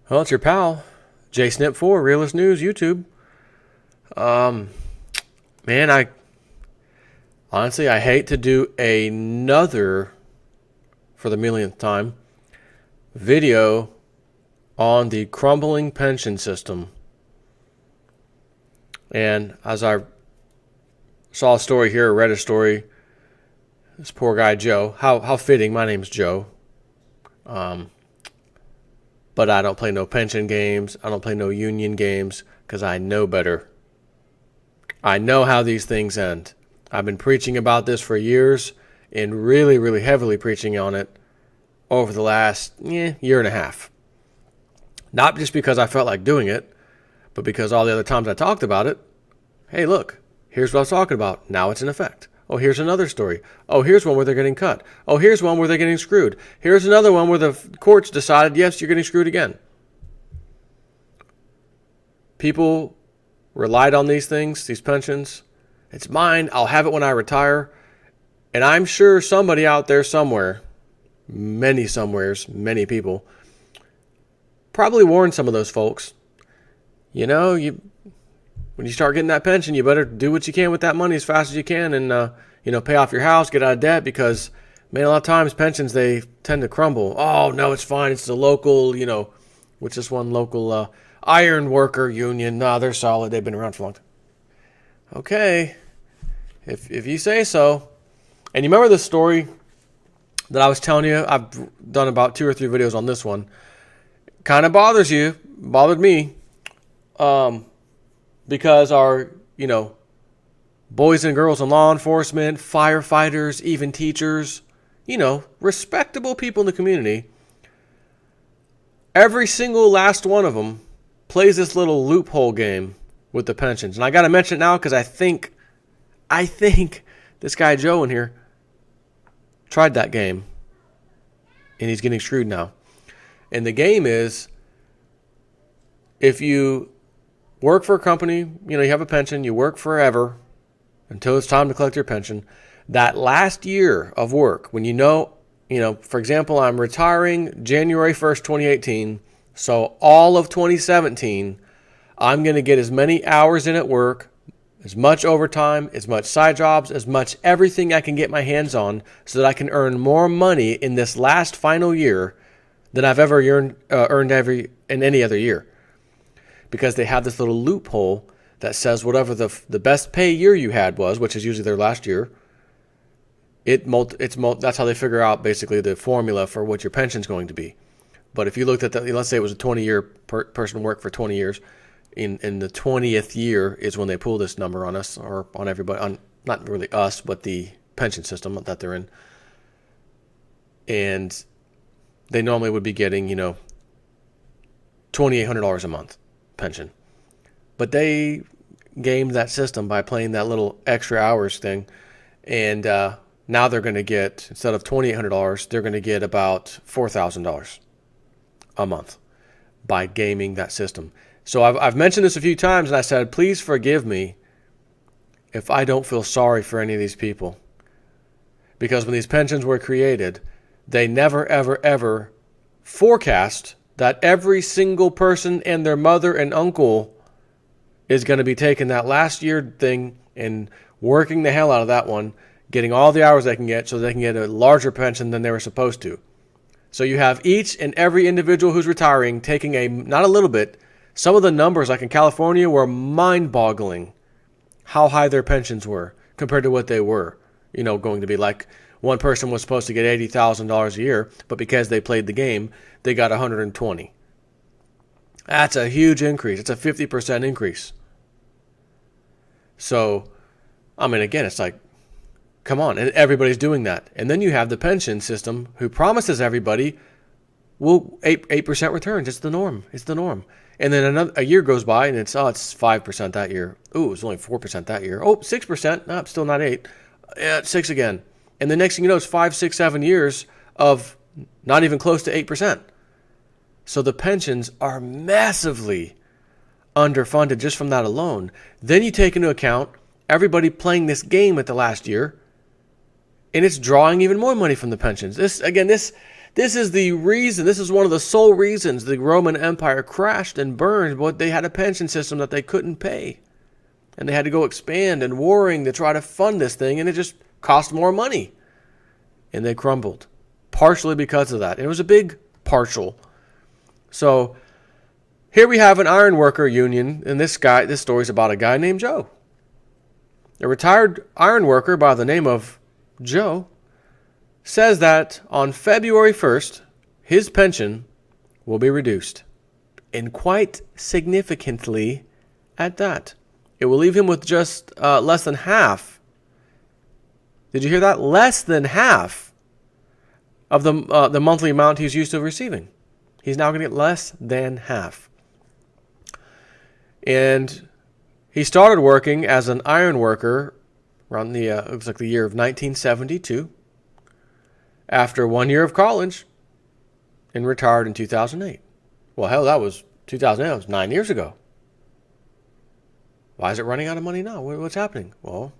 Well, it's your pal, JSnip4, Realist News, YouTube. Man, I hate to do another, for the millionth time, video on the crumbling pension system. And as I saw a story here, read a story, this poor guy Joe, how fitting, my name's Joe. But I don't play no pension games. I don't play no union games because I know better. I know how these things end. I've been preaching about this for years and really, really heavily preaching on it over the last year and a half. Not just because I felt like doing it, but because all the other times I talked about it, hey, look, here's what I was talking about. Now it's in effect. Oh, here's another story. Oh, here's one where they're getting cut. Oh, here's one where they're getting screwed. Here's another one where the courts decided, yes, you're getting screwed again. People relied on these things, these pensions. It's mine. I'll have it when I retire. And I'm sure somebody out there somewhere, many somewheres, many people, probably warned some of those folks. When you start getting that pension, you better do what you can with that money as fast as you can and, pay off your house, get out of debt because, man, a lot of times pensions, they tend to crumble. Oh, no, it's fine. It's the local, which is one local iron worker union. No, they're solid. They've been around for a long time. Okay, if you say so. And you remember the story that I was telling you? I've done about 2 or 3 videos on this one. Kind of bothered me. Because our, boys and girls in law enforcement, firefighters, even teachers, respectable people in the community, every single last one of them plays this little loophole game with the pensions. And I got to mention it now because I think this guy Joe in here tried that game and he's getting screwed now. And the game is, if you work for a company, you have a pension, you work forever until it's time to collect your pension. That last year of work, when for example, I'm retiring January 1st, 2018, so all of 2017, I'm going to get as many hours in at work, as much overtime, as much side jobs, as much everything I can get my hands on so that I can earn more money in this last final year than I've ever earned in any other year. Because they have this little loophole that says whatever the best pay year you had was, which is usually their last year, that's how they figure out basically the formula for what your pension's going to be. But if you looked at let's say it was a 20-year person worked for 20 years, in the 20th year is when they pull this number on us or on everybody, on not really us, but the pension system that they're in. And they normally would be getting, $2,800 a month pension. But they gamed that system by playing that little extra hours thing. And now they're going to get, instead of $2,800, they're going to get about $4,000 a month by gaming that system. So I've mentioned this a few times, and I said, please forgive me if I don't feel sorry for any of these people. Because when these pensions were created, they never, ever, ever forecast that every single person and their mother and uncle is going to be taking that last year thing and working the hell out of that one, getting all the hours they can get so they can get a larger pension than they were supposed to. So you have each and every individual who's retiring taking not a little bit, some of the numbers like in California were mind-boggling how high their pensions were compared to what they were, going to be. Like one person was supposed to get $80,000 a year, but because they played the game, they got $120,000. That's a huge increase. It's a 50% increase. So, again, it's like, come on, and everybody's doing that. And then you have the pension system who promises everybody, 8% returns. It's the norm. And then a year goes by and it's 5% that year. Ooh, it was only 4% that year. Oh, 6%. No, still not 8. Yeah, 6 again. And the next thing you know, it's 5, 6, 7 years of not even close to 8%. So the pensions are massively underfunded just from that alone. Then you take into account everybody playing this game at the last year, and it's drawing even more money from the pensions. This This is the reason, this is one of the sole reasons the Roman Empire crashed and burned, but they had a pension system that they couldn't pay. And they had to go expand and warring to try to fund this thing, and it just cost more money. And they crumbled, partially because of that. And it was a big partial. So here we have an ironworker union, and this story is about a guy named Joe. A retired ironworker by the name of Joe says that on February 1st, his pension will be reduced, and quite significantly at that. It will leave him with just less than half. Did you hear that? Less than half of the monthly amount he's used to receiving. He's now going to get less than half. And he started working as an iron worker around looks like the year of 1972. After 1 year of college, and retired in 2008. Well, hell, that was 2008. That was 9 years ago. Why is it running out of money now? What's happening? Well,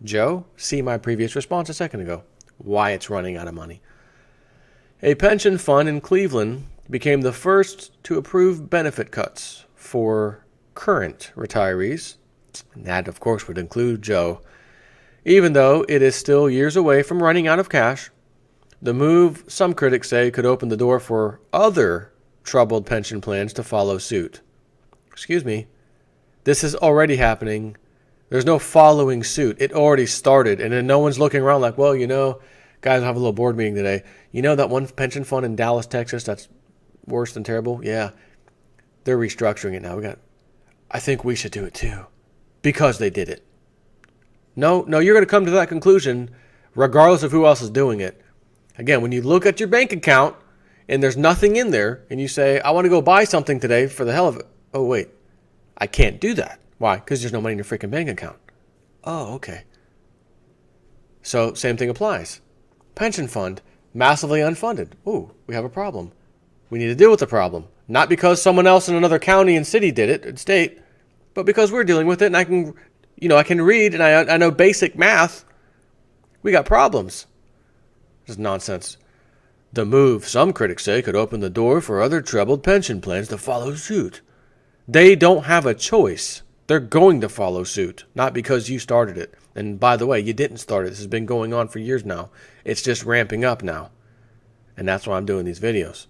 Joe, see my previous response a second ago. Why it's running out of money. A pension fund in Cleveland became the first to approve benefit cuts for current retirees. And that, of course, would include Joe. Even though it is still years away from running out of cash, the move, some critics say, could open the door for other troubled pension plans to follow suit. Excuse me. This is already happening. There's no following suit. It already started. And then no one's looking around like, well, guys, I'll have a little board meeting today. You know that one pension fund in Dallas, Texas, that's worse than terrible? Yeah. They're restructuring it now. I think we should do it too. Because they did it. No, you're going to come to that conclusion regardless of who else is doing it. Again, when you look at your bank account and there's nothing in there and you say, I want to go buy something today for the hell of it. Oh, wait, I can't do that. Why? Because there's no money in your freaking bank account. Oh, okay. So same thing applies. Pension fund, massively unfunded. Ooh, we have a problem. We need to deal with the problem. Not because someone else in another county and city did it, state, but because we're dealing with it and I can read and I know basic math. We got problems. This is nonsense. The move, some critics say, could open the door for other troubled pension plans to follow suit. They don't have a choice. They're going to follow suit, not because you started it. And by the way, you didn't start it. This has been going on for years now. It's just ramping up now. And that's why I'm doing these videos.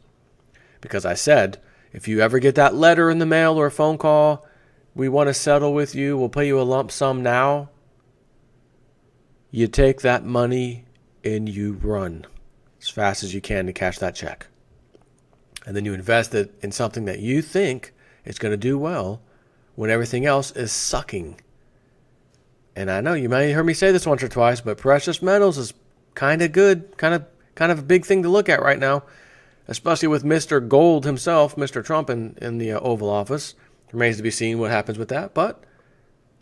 Because I said, if you ever get that letter in the mail or a phone call, we want to settle with you, we'll pay you a lump sum now, you take that money and you run as fast as you can to cash that check. And then you invest it in something that you think is going to do well when everything else is sucking. And I know you may have heard me say this once or twice, but precious metals is kind of good, kind of a big thing to look at right now, especially with Mr. Gold himself, Mr. Trump in the Oval Office. Remains to be seen what happens with that, but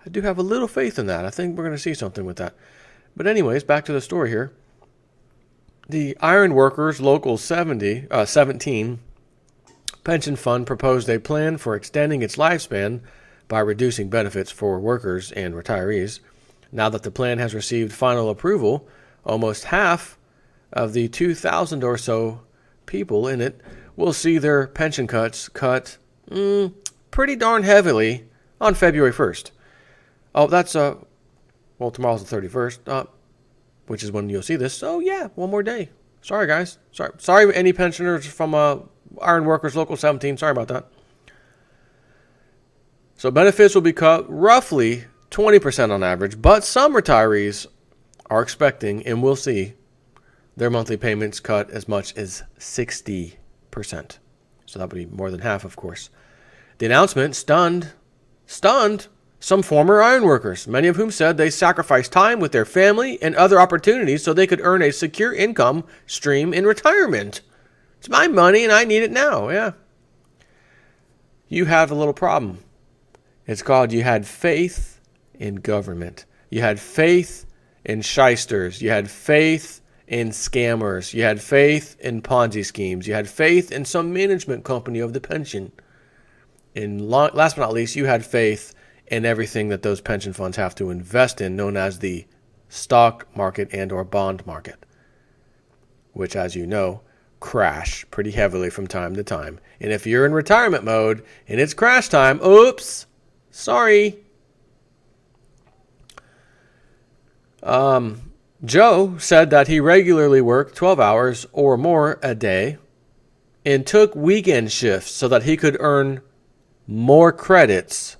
I do have a little faith in that. I think we're going to see something with that. But anyways, back to the story here. The Iron Workers Local 17 pension fund proposed a plan for extending its lifespan by reducing benefits for workers and retirees. Now that the plan has received final approval, almost half of the 2,000 or so people in it will see their pension cuts cut pretty darn heavily on February 1st. Oh, that's, tomorrow's the 31st, which is when you'll see this. So, yeah, one more day. Sorry, guys. Sorry, any pensioners from Iron Workers Local 17. Sorry about that. So benefits will be cut roughly 20% on average, but some retirees are expecting, and we'll see, their monthly payments cut as much as 60%. So that would be more than half, of course. The announcement stunned some former ironworkers, many of whom said they sacrificed time with their family and other opportunities so they could earn a secure income stream in retirement. It's my money and I need it now, yeah. You have a little problem. It's called you had faith in government. You had faith in shysters. You had faith in scammers. You had faith in Ponzi schemes. You had faith in some management company of the pension. And last but not least, you had faith in everything that those pension funds have to invest in, known as the stock market and or bond market, which, as you know, crash pretty heavily from time to time. And if you're in retirement mode and it's crash time, oops, sorry. Joe said that he regularly worked 12 hours or more a day and took weekend shifts so that he could earn more credits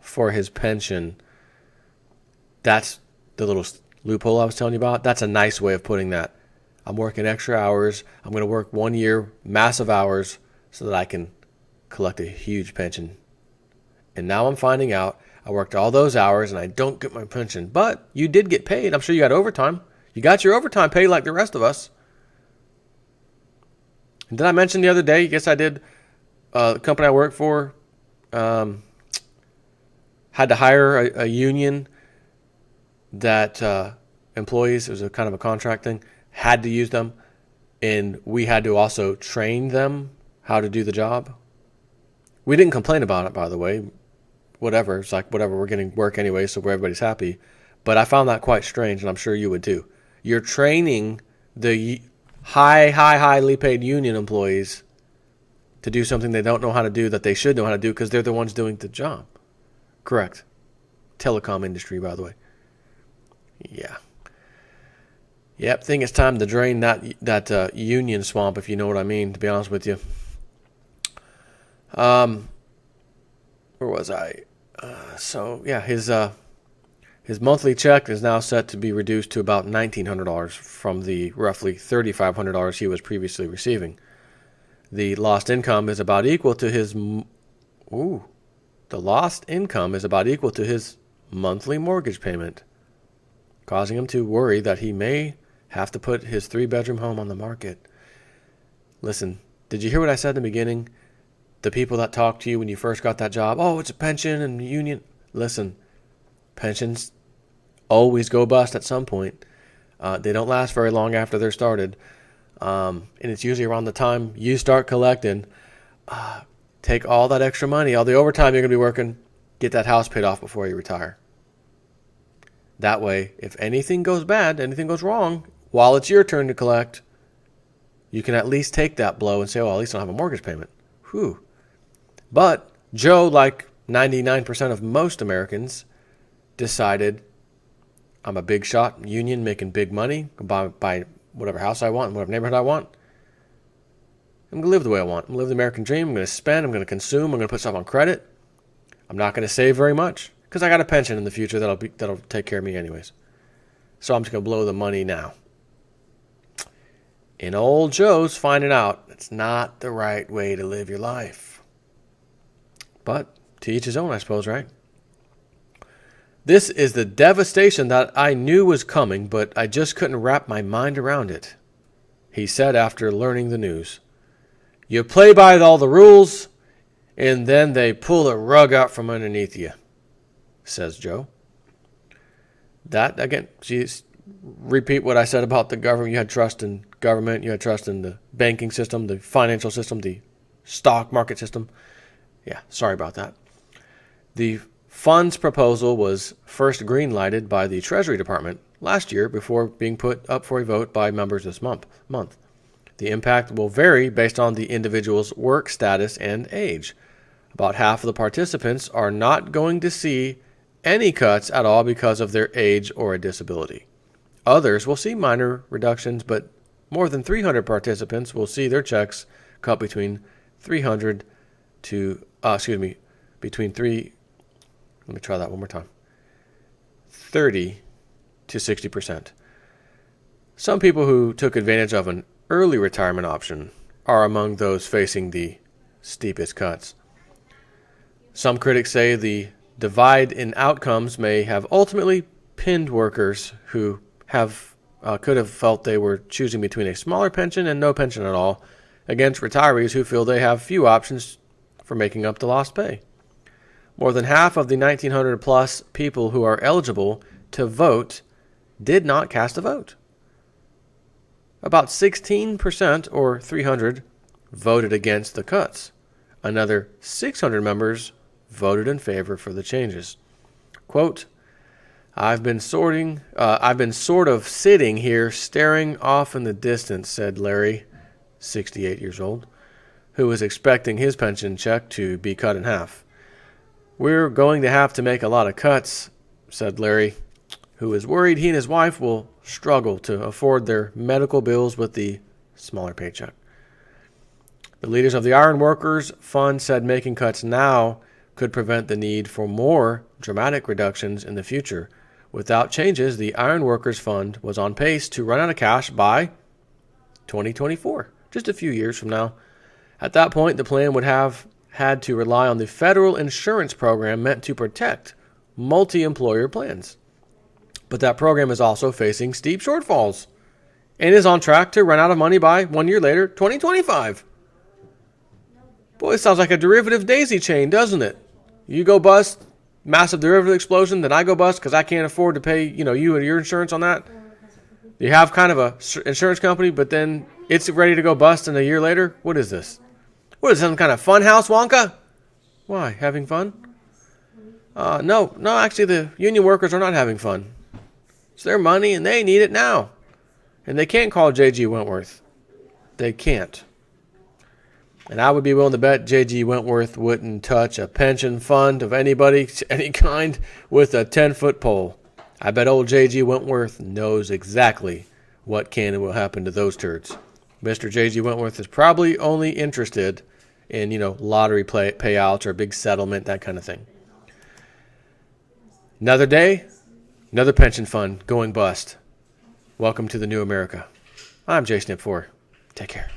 for his pension. That's the little loophole I was telling you about. That's a nice way of putting that. I'm working extra hours. I'm going to work 1 year, massive hours, so that I can collect a huge pension. And now I'm finding out I worked all those hours and I don't get my pension. But you did get paid. I'm sure you got overtime. You got your overtime paid like the rest of us. And did I mention the other day, yes I did, the company I work for had to hire a union that employees, it was a kind of a contract thing, had to use them, and we had to also train them how to do the job. We didn't complain about it, by the way. Whatever, it's like whatever, we're getting work anyway, so everybody's happy. But I found that quite strange, and I'm sure you would too. You're training the highly paid union employees to do something they don't know how to do that they should know how to do because they're the ones doing the job. Correct. Telecom industry, by the way. Yeah. Yep, think it's time to drain that union swamp, if you know what I mean, to be honest with you. Where was I? His monthly check is now set to be reduced to about $1,900 from the roughly $3,500 he was previously receiving. The lost income is about equal to his monthly mortgage payment, causing him to worry that he may have to put his 3-bedroom home on the market. Listen, did you hear what I said in the beginning? The people that talked to you when you first got that job, oh, it's a pension and union. Listen, pensions always go bust at some point. They don't last very long after they're started. And it's usually around the time you start collecting. Take all that extra money, all the overtime you're going to be working, get that house paid off before you retire. That way, if anything goes bad, anything goes wrong, while it's your turn to collect, you can at least take that blow and say, oh, at least I don't have a mortgage payment. Whew. But Joe, like 99% of most Americans, decided I'm a big shot union making big money, buy whatever house I want, whatever neighborhood I want. I'm going to live the way I want. I'm going to live the American dream. I'm going to spend. I'm going to consume. I'm going to put stuff on credit. I'm not going to save very much because I got a pension in the future that'll take care of me anyways. So I'm just going to blow the money now. And old Joe's finding out it's not the right way to live your life. But to each his own, I suppose, right? This is the devastation that I knew was coming, but I just couldn't wrap my mind around it, he said after learning the news. You play by all the rules, and then they pull the rug out from underneath you, says Joe. That, again, repeat what I said about the government. You had trust in government. You had trust in the banking system, the financial system, the stock market system. Yeah, sorry about that. The fund's proposal was first green-lighted by the Treasury Department last year before being put up for a vote by members this month. The impact will vary based on the individual's work status and age. About half of the participants are not going to see any cuts at all because of their age or a disability. Others will see minor reductions, but more than 300 participants will see their checks cut between 30 to 60%. Some people who took advantage of an early retirement option are among those facing the steepest cuts. Some critics say the divide in outcomes may have ultimately pinned workers who could have felt they were choosing between a smaller pension and no pension at all against retirees who feel they have few options for making up the lost pay. More than half of the 1,900 plus people who are eligible to vote did not cast a vote. About 16%, or 300, voted against the cuts. Another 600 members voted in favor for the changes. Quote, I've been sort of sitting here staring off in the distance, said Larry, 68 years old, who is expecting his pension check to be cut in half. "We're going to have to make a lot of cuts," said Larry, who is worried he and his wife will struggle to afford their medical bills with the smaller paycheck. The leaders of the Iron Workers Fund said making cuts now could prevent the need for more dramatic reductions in the future. Without changes, the Iron Workers Fund was on pace to run out of cash by 2024, just a few years from now. At that point, the plan would have had to rely on the federal insurance program meant to protect multi-employer plans. But that program is also facing steep shortfalls and is on track to run out of money by 1 year later, 2025. Boy, it sounds like a derivative daisy chain, doesn't it? You go bust, massive derivative explosion, then I go bust because I can't afford to pay, you and your insurance on that. You have kind of a insurance company, but then it's ready to go bust in a year later. What is this? What is this, some kind of fun house, Wonka? Why, having fun? No, actually the union workers are not having fun. It's their money and they need it now. And they can't call J.G. Wentworth. They can't. And I would be willing to bet J.G. Wentworth wouldn't touch a pension fund of anybody, any kind, with a 10-foot pole. I bet old J.G. Wentworth knows exactly what can and will happen to those turds. Mr. J.G. Wentworth is probably only interested in, lottery payouts or a big settlement, that kind of thing. Another day, another pension fund going bust. Welcome to the new America. I'm Jay Snip 4. Take care.